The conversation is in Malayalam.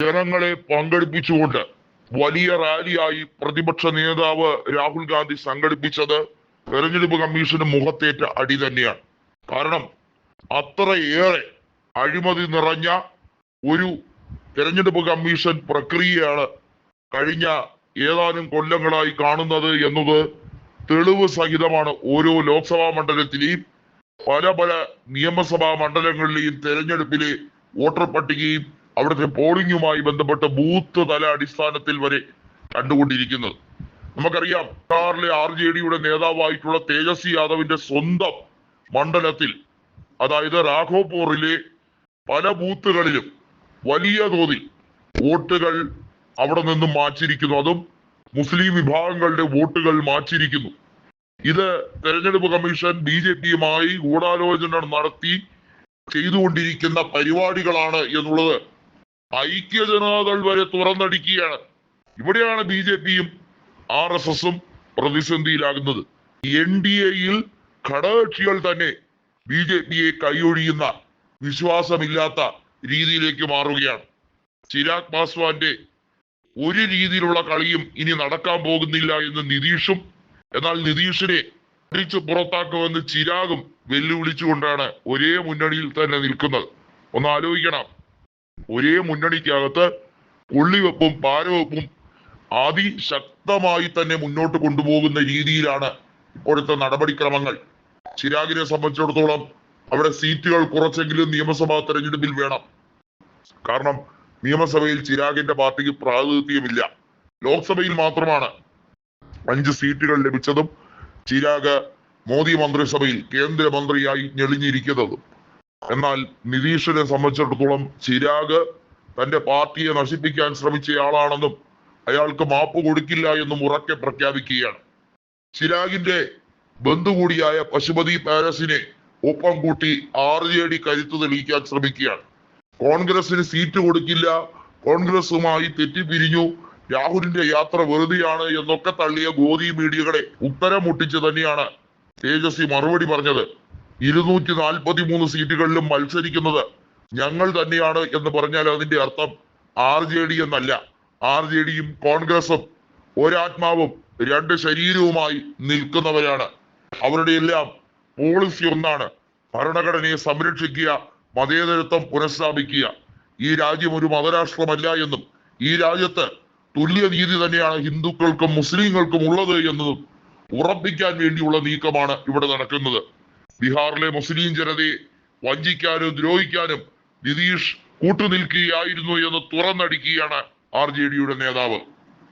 ജനങ്ങളെ പങ്കെടുപ്പിച്ചുകൊണ്ട് വലിയ റാലിയായി പ്രതിപക്ഷ നേതാവ് രാഹുൽ ഗാന്ധി സംഘടിപ്പിച്ചത് തെരഞ്ഞെടുപ്പ് കമ്മീഷന് മുഖത്തേറ്റ അടി തന്നെയാണ്. കാരണം അത്രയേറെ അഴിമതി നിറഞ്ഞ ഒരു തെരഞ്ഞെടുപ്പ് കമ്മീഷൻ പ്രക്രിയയാണ് കഴിഞ്ഞ ഏതാനും കൊല്ലങ്ങളായി കാണുന്നത് എന്നത് തെളിവ് സഹിതമാണ്. ഓരോ ലോക്സഭാ മണ്ഡലത്തിലെയും പല നിയമസഭാ മണ്ഡലങ്ങളിലെയും തെരഞ്ഞെടുപ്പിലെ വോട്ടർ പട്ടികയും അവിടുത്തെ പോളിംഗുമായി ബന്ധപ്പെട്ട ബൂത്ത് തല അടിസ്ഥാനത്തിൽ വരെ കണ്ടുകൊണ്ടിരിക്കുന്നത്. നമുക്കറിയാം, ബീഹാറിലെ RJDയുടെ നേതാവായിട്ടുള്ള തേജസ്വി യാദവിന്റെ സ്വന്തം മണ്ഡലത്തിൽ, അതായത് രാഘോപൂറിലെ പല ബൂത്തുകളിലും വലിയ തോതിൽ വോട്ടുകൾ അവിടെ നിന്നും മാറ്റിയിരിക്കുന്നു. അതും മുസ്ലിം വിഭാഗങ്ങളുടെ വോട്ടുകൾ മാറ്റിയിരിക്കുന്നു. ഇത് തെരഞ്ഞെടുപ്പ് കമ്മീഷൻ BJPയുമായി ഗൂഢാലോചന നടത്തി ചെയ്തുകൊണ്ടിരിക്കുന്ന പരിപാടികളാണ് എന്നുള്ളത് ഐക്യ ജനതാദൾ വരെ തുറന്നടിക്കുകയാണ്. ഇവിടെയാണ് BJPയും RSSും പ്രതിസന്ധിയിലാകുന്നത്. NDAയിൽ ഘടകകക്ഷികൾ തന്നെ BJPയെ കൈയൊഴിയുന്ന വിശ്വാസമില്ലാത്ത രീതിയിലേക്ക് മാറുകയാണ്. ചിരാഗ് പാസ്വാന്റെ ഒരു രീതിയിലുള്ള കളിയും ഇനി നടക്കാൻ പോകുന്നില്ല എന്ന് നിതീഷും, എന്നാൽ നിതീഷിനെ അടിച്ചു പുറത്താക്കുമെന്ന് ചിരാഗും വെല്ലുവിളിച്ചുകൊണ്ടാണ് ഒരേ മുന്നണിയിൽ തന്നെ നിൽക്കുന്നത്. ഒന്ന് ആലോചിക്കണം, ഒരേ മുന്നണിക്കകത്ത് കൊള്ളിവെപ്പും പാരവെപ്പും അതിശക്തമായി തന്നെ മുന്നോട്ട് കൊണ്ടുപോകുന്ന രീതിയിലാണ് ഇപ്പോഴത്തെ നടപടിക്രമങ്ങൾ. ചിരാഗിനെ സംബന്ധിച്ചിടത്തോളം അവിടെ സീറ്റുകൾ കുറച്ചെങ്കിലും നിയമസഭാ തെരഞ്ഞെടുപ്പിൽ വേണം. കാരണം നിയമസഭയിൽ ചിരാഗിന്റെ പാർട്ടിക്ക് പ്രാതിനിധ്യമില്ല. ലോക്സഭയിൽ മാത്രമാണ് 5 സീറ്റുകൾ ലഭിച്ചതും ചിരാഗ് മോദി മന്ത്രിസഭയിൽ കേന്ദ്രമന്ത്രിയായി ഞെളിഞ്ഞിരിക്കുന്നതും. എന്നാൽ നിതീഷിനെ സംബന്ധിച്ചിടത്തോളം ചിരാഗ് തന്റെ പാർട്ടിയെ നശിപ്പിക്കാൻ ശ്രമിച്ചയാളാണെന്നും അയാൾക്ക് മാപ്പ് കൊടുക്കില്ല എന്നും ഉറക്കെ പ്രഖ്യാപിക്കുകയാണ്. ചിരാഗിന്റെ ബന്ധു കൂടിയായ പശുപതി പാരസിനെ ഒപ്പം കൂട്ടി RJD കരുത്ത് തെളിയിക്കാൻ ശ്രമിക്കുകയാണ്. കോൺഗ്രസിന് സീറ്റ് കൊടുക്കില്ല, കോൺഗ്രസുമായി തെറ്റിപ്പിരിഞ്ഞു, രാഹുലിന്റെ യാത്ര വെറുതെയാണ് എന്നൊക്കെ തള്ളിയ ഗോദി മീഡിയകളെ ഉത്തരം മുട്ടിച്ച് തന്നെയാണ് തേജസ്വി മറുപടി പറഞ്ഞത്. 243 സീറ്റുകളിലും മത്സരിക്കുന്നത് ഞങ്ങൾ തന്നെയാണ് എന്ന് പറഞ്ഞാൽ അതിന്റെ അർത്ഥം RJD എന്നല്ല. RJDയും കോൺഗ്രസും ഒരാത്മാവും 2 ശരീരവുമായി നിൽക്കുന്നവരാണ്. അവരുടെ എല്ലാം പോളിസി ഒന്നാണ്: ഭരണഘടനയെ സംരക്ഷിക്കുക, മതേതരത്വം പുനഃസ്ഥാപിക്കുക. ഈ രാജ്യം ഒരു മതരാഷ്ട്രമല്ല എന്നും ഈ രാജ്യത്ത് തുല്യനീതി തന്നെയാണ് ഹിന്ദുക്കൾക്കും മുസ്ലിങ്ങൾക്കും ഉള്ളത് എന്നതും ഉറപ്പിക്കാൻ വേണ്ടിയുള്ള നീക്കമാണ് ഇവിടെ നടക്കുന്നത്. ബീഹാറിലെ മുസ്ലിം ജനതയെ വഞ്ചിക്കാനും ദ്രോഹിക്കാനും നിതീഷ് കൂട്ടുനിൽക്കുകയായിരുന്നു എന്ന് തുറന്നടിക്കുകയാണ് RJDയുടെ നേതാവ്.